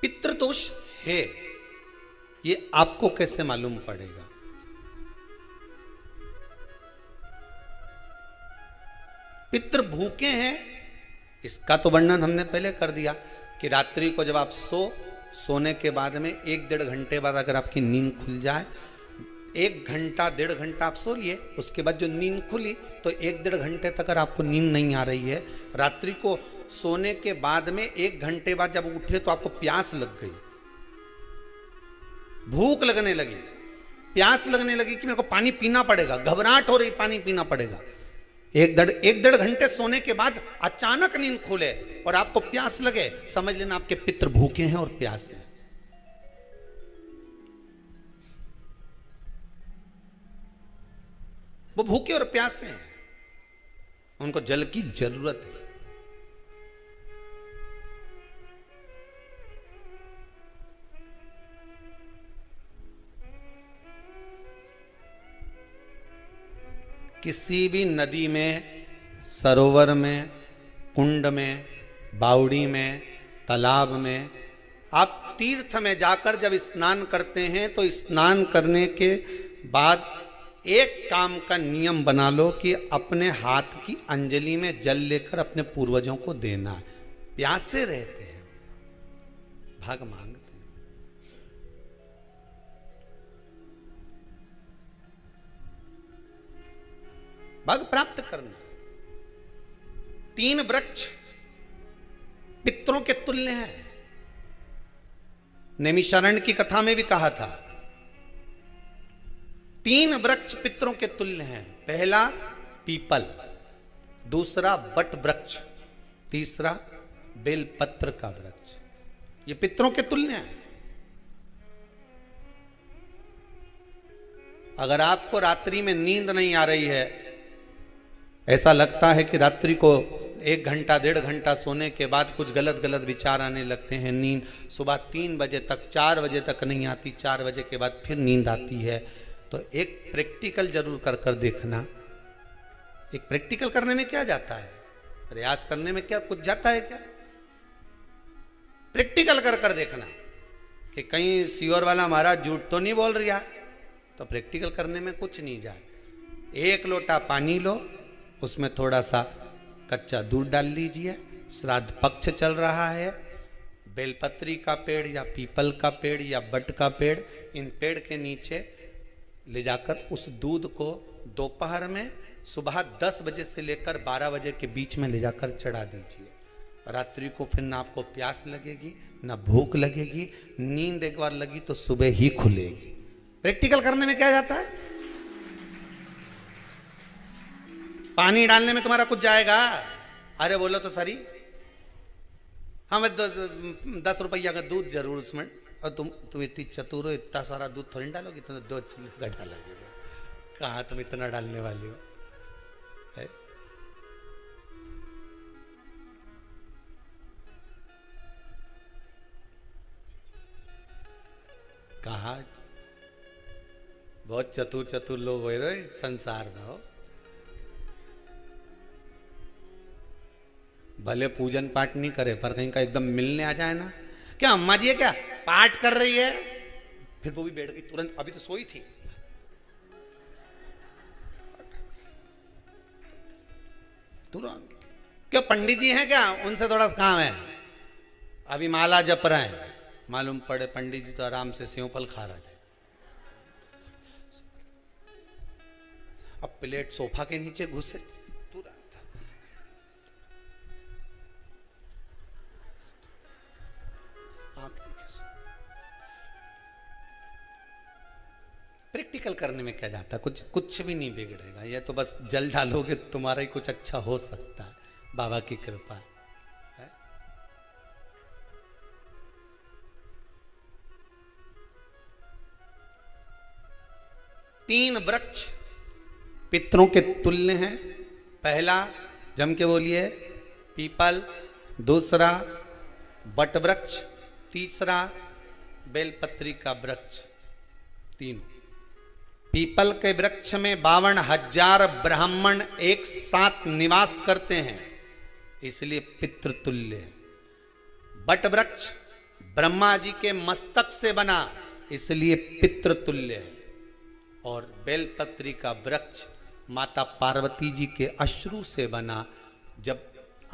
पितृदोष है, ये आपको कैसे मालूम पड़ेगा? पितृ भूखे हैं, इसका तो वर्णन हमने पहले कर दिया कि रात्रि को जब आप सोने के बाद में 1-1.5 घंटे बाद अगर आपकी नींद खुल जाए, 1 घंटा 1.5 घंटा आप सो लिए, उसके बाद जो नींद खुली तो 1-1.5 घंटे तक अगर आपको नींद नहीं आ रही है, रात्रि को सोने के बाद में 1 घंटे बाद जब उठे तो आपको प्यास लग गई, भूख लगने लगी, प्यास लगने लगी कि मेरे को पानी पीना पड़ेगा, घबराहट हो रही, पानी पीना पड़ेगा। 1-1.5 घंटे सोने के बाद अचानक नींद खुले और आपको प्यास लगे, समझ लेना आपके पितृ भूखे हैं और प्यास है। वो भूखे और प्यासे हैं, उनको जल की जरूरत है। किसी भी नदी में, सरोवर में, कुंड में, बावड़ी में, तालाब में, आप तीर्थ में जाकर जब स्नान करते हैं तो स्नान करने के बाद एक काम का नियम बना लो कि अपने हाथ की अंजलि में जल लेकर अपने पूर्वजों को देना। प्यासे रहते हैं, भाग मांगते हैं। भाग प्राप्त करना। 3 वृक्ष पितरों के तुल्य हैं। नैमिषारण्य की कथा में भी कहा था 3 वृक्ष पितरों के तुल्य हैं। पहला पीपल, दूसरा बट वृक्ष, तीसरा बेलपत्र का वृक्ष। ये पितरों के तुल्य हैं। अगर आपको रात्रि में नींद नहीं आ रही है, ऐसा लगता है कि रात्रि को 1 घंटा 1.5 घंटा सोने के बाद कुछ गलत गलत विचार आने लगते हैं, नींद सुबह 3 बजे तक 4 बजे तक नहीं आती, 4 बजे के बाद फिर नींद आती है, तो एक प्रैक्टिकल जरूर कर कर देखना। एक प्रैक्टिकल करने में क्या जाता है, प्रयास करने में क्या कुछ जाता है क्या? प्रैक्टिकल कर कर देखना कि कहीं सियोर वाला महाराज झूठ तो नहीं बोल रहा, तो प्रैक्टिकल करने में कुछ नहीं जाए। 1 लोटा पानी लो, उसमें थोड़ा सा कच्चा दूध डाल लीजिए, श्राद्ध पक्ष चल रहा है, बेलपत्री का पेड़ या पीपल का पेड़ या बट का पेड़, इन पेड़ के नीचे ले जाकर उस दूध को दोपहर में सुबह 10 बजे से लेकर 12 बजे के बीच में ले जाकर चढ़ा दीजिए। रात्रि को फिर ना आपको प्यास लगेगी, ना भूख लगेगी, नींद एक बार लगी तो सुबह ही खुलेगी। प्रैक्टिकल करने में क्या जाता है? पानी डालने में तुम्हारा कुछ जाएगा? अरे बोलो तो सरी, हमें 10 रुपया का दूध जरूर उसमें, और तुम इतनी चतुर हो, इतना सारा दूध थोड़ी डालोगी, तुम 2 घंटा लगेगा। कहाँ तुम इतना डालने वाली हो है? कहा बहुत चतुर चतुर लोग हो रहे संसार में हो। भले पूजन पाठ नहीं करे, पर कहीं का एकदम मिलने आ जाए ना, क्या अम्मा जी है क्या पाठ कर रही है, फिर वो भी बैठ गई तुरंत, अभी तो सोई थी, तुरंत। क्यों पंडित जी हैं क्या, उनसे थोड़ा काम है, अभी माला जप रहे हैं, मालूम पड़े पंडित जी तो आराम से सेव फल खा रहे थे। अब प्लेट सोफा के नीचे घुसे, प्रैक्टिकल करने में क्या जाता, कुछ भी नहीं बिगड़ेगा। ये तो बस जल डालोगे तुम्हारा ही कुछ अच्छा हो सकता है, बाबा की कृपा है। तीन वृक्ष पितरों के तुल्य हैं। पहला जम के बोलिए पीपल, दूसरा बट वृक्ष, तीसरा बेलपत्री का वृक्ष। तीनों पीपल के वृक्ष में 52,000 ब्राह्मण एक साथ निवास करते हैं, इसलिए पितृतुल्य है। बट वृक्ष ब्रह्मा जी के मस्तक से बना, इसलिए पितृतुल्य है। और बेलपत्री का वृक्ष माता पार्वती जी के अश्रु से बना। जब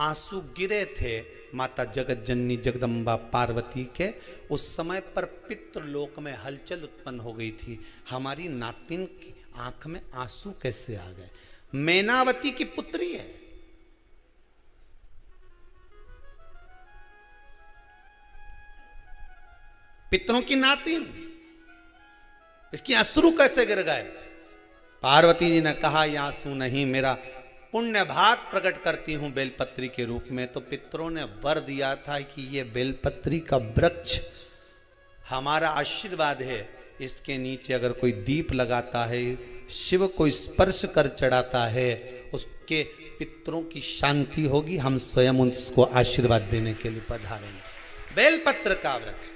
आंसू गिरे थे माता जगत जननी जगदम्बा पार्वती के, उस समय पर पितृलोक में हलचल उत्पन्न हो गई थी। हमारी नातिन की आंख में आंसू कैसे आ गए? मैनावती की पुत्री है, पितरों की नातिन, इसकी अश्रु कैसे गिर गए? पार्वती जी ने कहा ये आंसू नहीं, मेरा पुण्य भाग प्रकट करती हूं बेलपत्री के रूप में। तो पितरों ने वर दिया था कि ये बेलपत्री का वृक्ष हमारा आशीर्वाद है, इसके नीचे अगर कोई दीप लगाता है, शिव को स्पर्श कर चढ़ाता है, उसके पितरों की शांति होगी। हम स्वयं उसको आशीर्वाद देने के लिए पधारेंगे। बेलपत्र का वृक्ष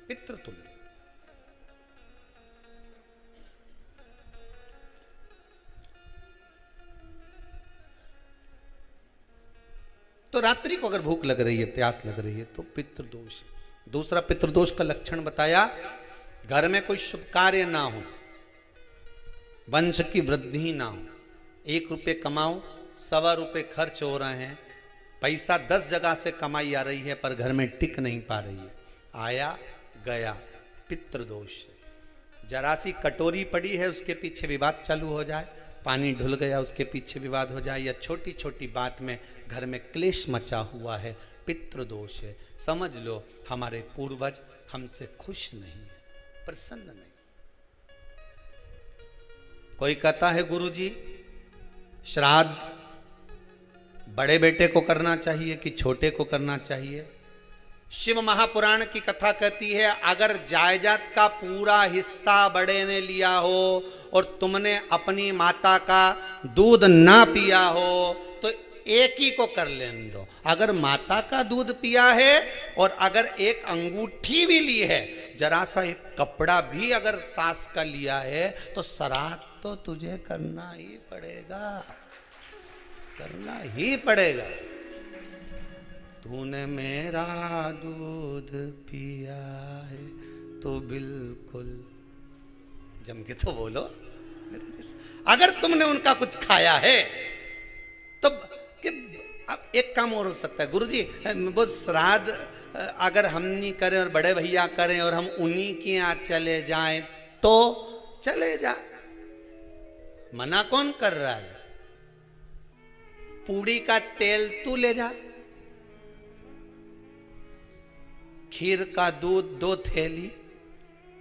पितृतुल्य। तो रात्रि को अगर भूख लग रही है, प्यास लग रही है, तो पितृदोष है। दूसरा पितृदोष का लक्षण बताया, घर में कोई शुभ कार्य ना हो, वंश की वृद्धि ना हो। 1 रुपये कमाओ, 1.25 रुपये खर्च हो रहे हैं, पैसा 10 जगह से कमाई आ रही है पर घर में टिक नहीं पा रही है, आया गया, पितृदोष है। जरा सी कटोरी पड़ी है, उसके पीछे विवाद चालू हो जाए, पानी ढुल गया, उसके पीछे विवाद हो जाए, या छोटी छोटी बात में घर में क्लेश मचा हुआ है, पितृदोष है। समझ लो हमारे पूर्वज हमसे खुश नहीं, प्रसन्न नहीं। कोई कहता है गुरुजी श्राद्ध बड़े बेटे को करना चाहिए कि छोटे को करना चाहिए? शिव महापुराण की कथा कहती है, अगर जायदाद का पूरा हिस्सा बड़े ने लिया हो और तुमने अपनी माता का दूध ना पिया हो तो एक ही को कर लेने दो। अगर माता का दूध पिया है और अगर एक अंगूठी भी ली है, जरा सा एक कपड़ा भी अगर सास का लिया है, तो श्राद्ध तो तुझे करना ही पड़ेगा, करना ही पड़ेगा। तूने मेरा दूध पिया है तो बिल्कुल जम के तो बोलो। अगर तुमने उनका कुछ खाया है तो अब एक काम और हो सकता है, गुरुजी वो श्राद्ध अगर हम नहीं करें और बड़े भैया करें और हम उन्हीं के यहाँ चले जाएं तो चले जा, मना कौन कर रहा है? पूड़ी का तेल तू ले जा, खीर का दूध 2 थैली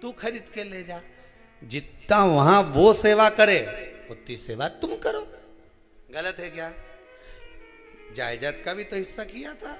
तू खरीद के ले जा। जितना वहां वो सेवा करे उतनी सेवा तुम करो। गलत है क्या? जायदाद का भी तो हिस्सा किया था।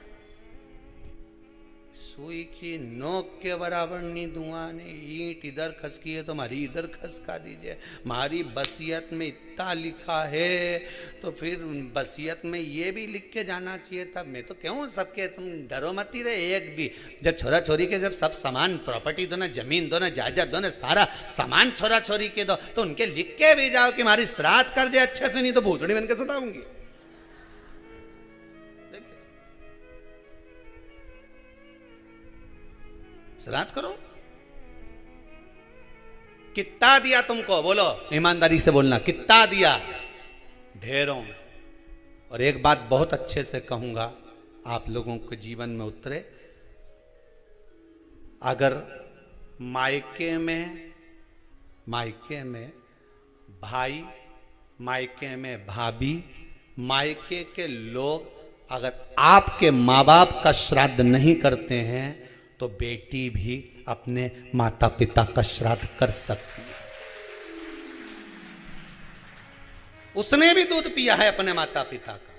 सुई की नोक के बराबर नहीं धुआं ने, ईंट इधर खसकी है तो हमारी इधर खसका दीजिए। हमारी बसियत में इतना लिखा है तो फिर बसियत में ये भी लिख के जाना चाहिए था। मैं तो क्यों सबके, तुम डरो मत ही रहे एक भी। जब छोरा छोरी के जब सब सामान, प्रॉपर्टी दो ना, जमीन दो ना, जायदाद दो ना, सारा सामान छोरा छोरी के दो, तो उनके लिख के भी जाओ कि हमारी श्राद्ध कर दे अच्छे से, नहीं तो भूतड़ी बन के सताऊंगी। श्राद्ध करो। कितना दिया तुमको? बोलो, ईमानदारी से बोलना, कितना दिया? ढेरों। और एक बात बहुत अच्छे से कहूंगा, आप लोगों के जीवन में उतरे। अगर मायके में भाई, मायके में भाभी, मायके के लोग अगर आपके माँ बाप का श्राद्ध नहीं करते हैं तो बेटी भी अपने माता पिता का श्राद्ध कर सकती है। उसने भी दूध पिया है अपने माता पिता का,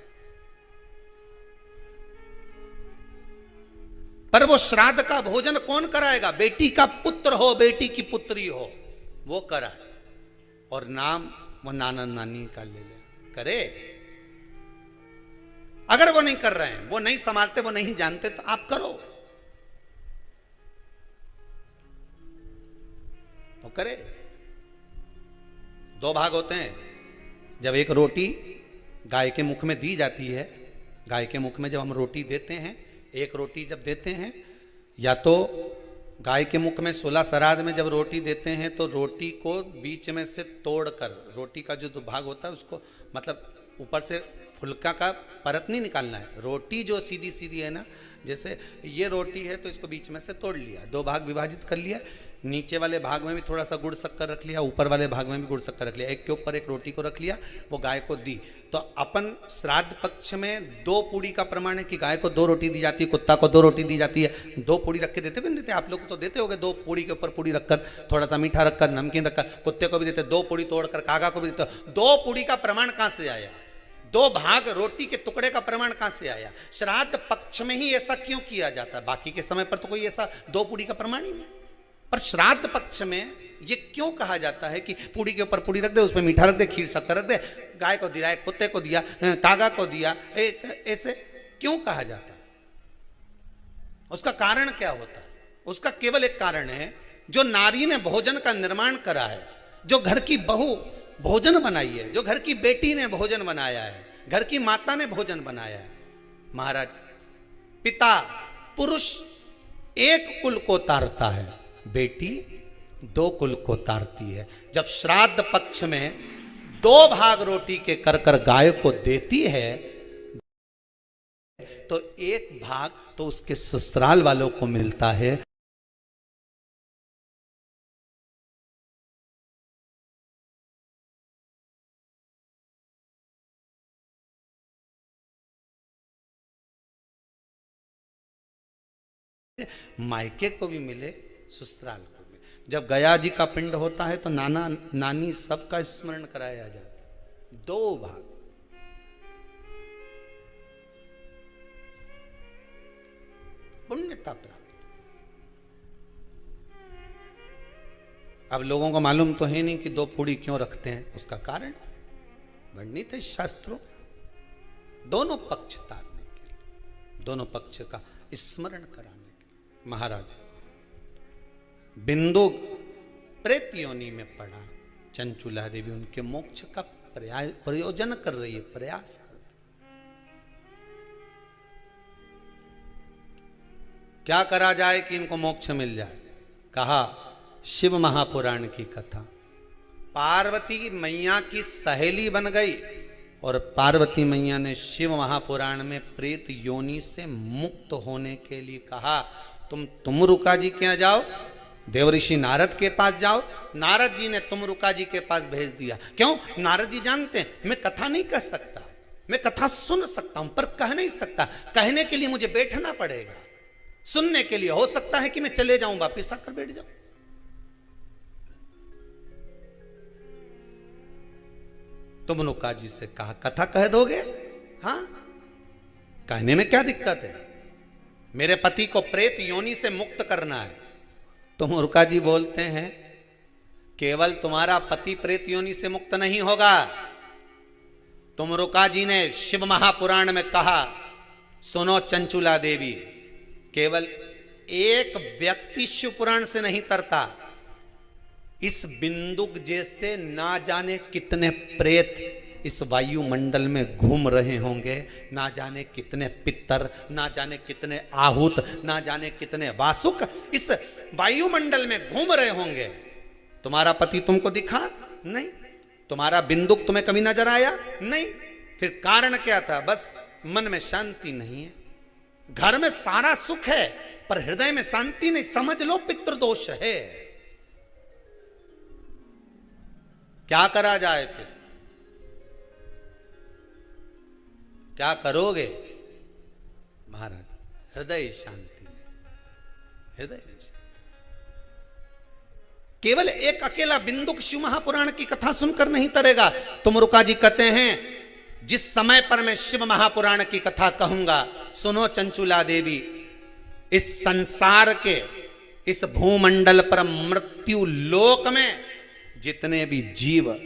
पर वो श्राद्ध का भोजन कौन कराएगा? बेटी का पुत्र हो, बेटी की पुत्री हो, वो कराए। और नाम वो नाना नानी का ले ले, करे। अगर वो नहीं कर रहे हैं, वो नहीं संभालते, वो नहीं जानते, तो आप करो, तो करे। 2 भाग होते हैं। जब एक रोटी गाय के मुख में दी जाती है, गाय के मुख में जब हम रोटी देते हैं, एक रोटी जब देते हैं, या तो गाय के मुख में 16 श्राद्ध में जब रोटी देते हैं तो रोटी को बीच में से तोड़कर, रोटी का जो भाग होता है उसको, मतलब ऊपर से फुलका का परत नहीं निकालना है, रोटी जो सीधी सीधी है ना, जैसे ये रोटी है तो इसको बीच में से तोड़ लिया, 2 भाग विभाजित कर लिया, नीचे वाले भाग में भी थोड़ा सा गुड़ शक्कर रख लिया, ऊपर वाले भाग में भी गुड़ शक्कर रख लिया, एक के ऊपर एक रोटी को रख लिया, वो गाय को दी। तो अपन श्राद्ध पक्ष में 2 पूड़ी का प्रमाण है कि गाय को 2 रोटी दी जाती है, कुत्ता को 2 रोटी दी जाती है। 2 पूड़ी रख के देते हो, नहीं देते? आप लोग तो देते होगे, 2 पूड़ी के ऊपर पूड़ी रखकर, थोड़ा सा मीठा रखकर, नमकीन रखकर, कुत्ते को भी देते, 2 पूड़ी तोड़कर कागा को भी देते। 2 पूड़ी का प्रमाण कहां से आया? 2 भाग रोटी के टुकड़े का प्रमाण कहां से आया? श्राद्ध पक्ष में ही ऐसा क्यों किया जाता है? बाकी के समय पर तो कोई ऐसा 2 पूड़ी का प्रमाण ही नहीं, पर श्राद्ध पक्ष में ये क्यों कहा जाता है कि पूड़ी के ऊपर पूड़ी रख दे, उसमें मीठा रख दे, खीर शक्कर रख दे, गाय को दिया, कुत्ते को दिया, कागा को दिया, ऐसे क्यों कहा जाता है? उसका कारण क्या होता है? उसका केवल एक कारण है, जो नारी ने भोजन का निर्माण करा है, जो घर की बहू भोजन बनाई है, जो घर की बेटी ने भोजन बनाया है, घर की माता ने भोजन बनाया है। महाराज, पिता पुरुष एक कुल को तारता है, बेटी 2 कुल को तारती है। जब श्राद्ध पक्ष में 2 भाग रोटी के कर कर गाय को देती है तो 1 भाग तो उसके ससुराल वालों को मिलता है। मायके को भी मिले, ससुराल को भी। जब गया जी का पिंड होता है तो नाना नानी सबका स्मरण कराया जाता है। 2 भाग, पुण्यता प्राप्त। अब लोगों को मालूम तो है नहीं कि 2 पूड़ी क्यों रखते हैं, उसका कारण वर्णित है शास्त्रों, दोनों पक्ष तारने के लिए, दोनों पक्ष का स्मरण कराने के लिए। महाराज, बिंदु प्रेत योनि में पड़ा, चंचुला देवी उनके मोक्ष का प्रयोजन कर रही है, प्रयास कर रही। क्या करा जाए कि इनको मोक्ष मिल जाए? कहा शिव महापुराण की कथा। पार्वती मैया की सहेली बन गई और पार्वती मैया ने शिव महापुराण में प्रेत योनि से मुक्त होने के लिए कहा, तुम रुका जी के यहाँ जाओ, देवऋषि नारद के पास जाओ। नारद जी ने तुमरुका जी के पास भेज दिया। क्यों? नारद जी जानते हैं मैं कथा नहीं कह सकता, मैं कथा सुन सकता हूं पर कह नहीं सकता, कहने के लिए मुझे बैठना पड़ेगा, सुनने के लिए हो सकता है कि मैं चले जाऊं, वापिस आकर बैठ जाऊं। तुमरुका जी से कहा कथा कह दोगे? हाँ, कहने में क्या दिक्कत है, मेरे पति को प्रेत योनि से मुक्त करना है। तुमरुका जी बोलते हैं केवल तुम्हारा पति प्रेत योनि से मुक्त नहीं होगा। तुमरुका जी ने शिव महापुराण में कहा, सुनो चंचुला देवी, केवल एक व्यक्ति शिव पुराण से नहीं तरता, इस बिंदुक जैसे ना जाने कितने प्रेत इस वायुमंडल में घूम रहे होंगे, ना जाने कितने पितर, ना जाने कितने आहूत, ना जाने कितने वासुक इस वायुमंडल में घूम रहे होंगे। तुम्हारा पति तुमको दिखा नहीं, तुम्हारा बिंदुक तुम्हें कभी नजर आया नहीं, फिर कारण क्या था? बस मन में शांति नहीं है, घर में सारा सुख है पर हृदय में शांति नहीं, समझ लो पितृदोष है। क्या करा जाए? फिर क्या करोगे? महाराज, हृदय शांति, हृदय शांति। केवल एक अकेला बिंदुक शिव महापुराण की कथा सुनकर नहीं तरेगा। तुमरुका जी कहते हैं जिस समय पर मैं शिव महापुराण की कथा कहूंगा, सुनो चंचुला देवी, इस संसार के इस भूमंडल पर मृत्यु लोक में जितने भी जीव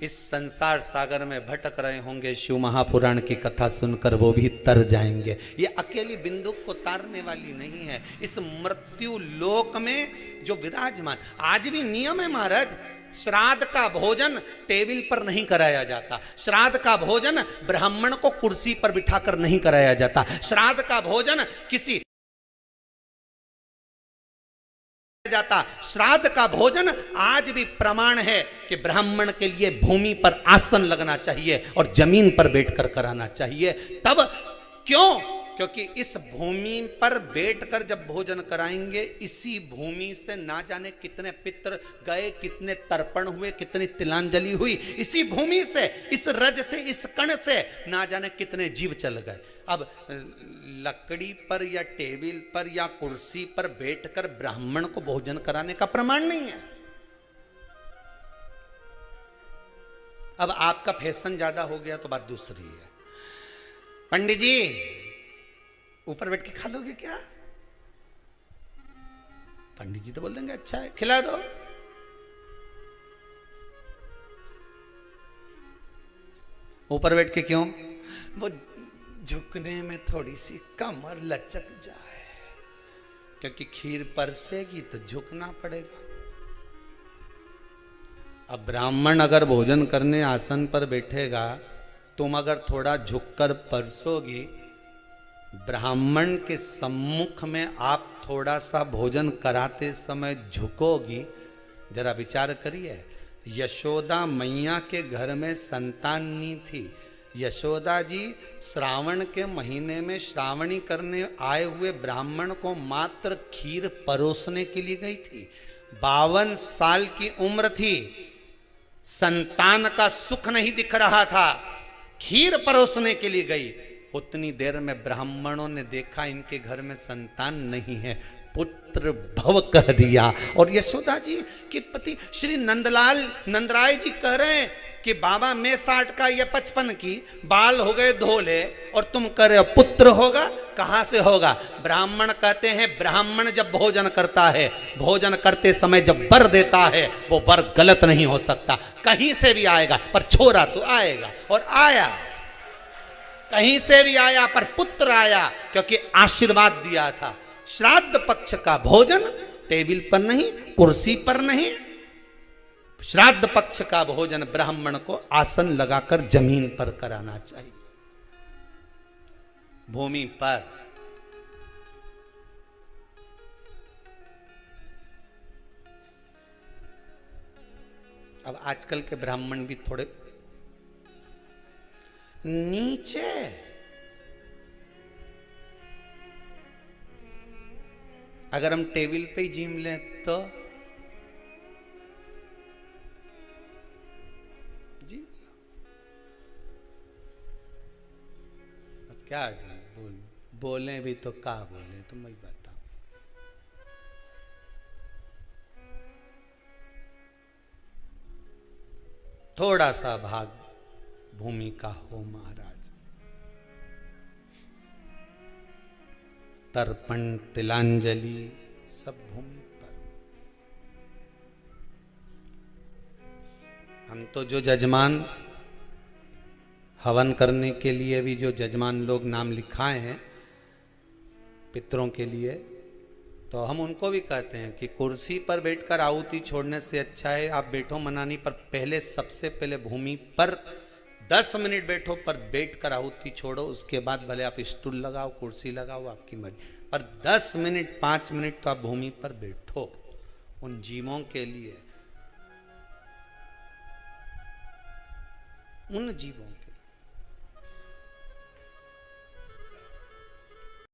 इस संसार सागर में भटक रहे होंगे, शिव महापुराण की कथा सुनकर वो भी तर जाएंगे। ये अकेली बिंदुक को तारने वाली नहीं है, इस मृत्यु लोक में जो विराजमान, आज भी नियम है महाराज, श्राद्ध का भोजन टेबल पर नहीं कराया जाता। श्राद्ध का भोजन ब्राह्मण को कुर्सी पर बिठाकर नहीं कराया जाता। श्राद्ध का भोजन किसी जाता। श्राद्ध का भोजन आज भी प्रमाण है कि ब्राह्मण के लिए भूमि पर आसन लगना चाहिए और जमीन पर बैठकर कराना चाहिए। तब क्यों? क्योंकि इस भूमि पर बैठकर जब भोजन कराएंगे, इसी भूमि से ना जाने कितने पितृ गए, कितने तर्पण हुए, कितनी तिलांजलि हुई, इसी भूमि से, इस रज से, इस कण से ना जाने कितने जीव चल गए। अब लकड़ी पर या टेबल पर या कुर्सी पर बैठकर ब्राह्मण को भोजन कराने का प्रमाण नहीं है। अब आपका फैशन ज्यादा हो गया तो बात दूसरी है। पंडित जी ऊपर बैठ के खा लोगे क्या? पंडित जी तो बोल देंगे अच्छा है, खिला दो। ऊपर बैठ के क्यों? वो झुकने में थोड़ी सी कमर लचक जाए, क्योंकि खीर परसेगी तो झुकना पड़ेगा। अब ब्राह्मण अगर भोजन करने आसन पर बैठेगा, तुम अगर थोड़ा झुककर परसोगी, ब्राह्मण के सम्मुख में आप थोड़ा सा भोजन कराते समय झुकोगी। जरा विचार करिए, यशोदा मैया के घर में संतान नहीं थी। यशोदा जी श्रावण के महीने में श्रावणी करने आए हुए ब्राह्मण को मात्र खीर परोसने के लिए गई थी। 52 साल की उम्र थी, संतान का सुख नहीं दिख रहा था, खीर परोसने के लिए गई। उतनी देर में ब्राह्मणों ने देखा इनके घर में संतान नहीं है, पुत्र भव कह दिया। और यशोदा जी के पति श्री नंदराय जी कह रहे हैं कि बाबा मैं 60 का या 55 की, बाल हो गए धोले, और तुम कह रहे हो पुत्र होगा। कहां से होगा? ब्राह्मण कहते हैं ब्राह्मण जब भोजन करता है, भोजन करते समय जब वर देता है, वो वर गलत नहीं हो सकता, कहीं से भी आएगा, पर छोरा तो आएगा। और आया, कहीं से भी आया, पर पुत्र आया, क्योंकि आशीर्वाद दिया था। श्राद्ध पक्ष का भोजन टेबल पर नहीं, कुर्सी पर नहीं, श्राद्ध पक्ष का भोजन ब्राह्मण को आसन लगाकर जमीन पर कराना चाहिए, भूमि पर। अब आजकल के ब्राह्मण भी थोड़े नीचे, अगर हम टेबल पे ही जिम लें तो जी अब क्या बोले भी तो क्या बोले, तुम ही बताओ। थोड़ा सा भाग भूमि का हो महाराज। तर्पण तिलांजलि सब भूमि पर। हम तो जो जजमान हवन करने के लिए भी जो जजमान लोग नाम लिखाए हैं पितरों के लिए, तो हम उनको भी कहते हैं कि कुर्सी पर बैठकर आहुति छोड़ने से अच्छा है आप बैठो मनानी पर, पहले सबसे पहले भूमि पर 10 मिनट बैठो, पर बैठकर आहुति छोड़ो। उसके बाद भले आप स्टूल लगाओ, कुर्सी लगाओ, आपकी मर्जी, पर 10 मिनट 5 मिनट तो आप भूमि पर बैठो उन जीवों के लिए, उन जीवों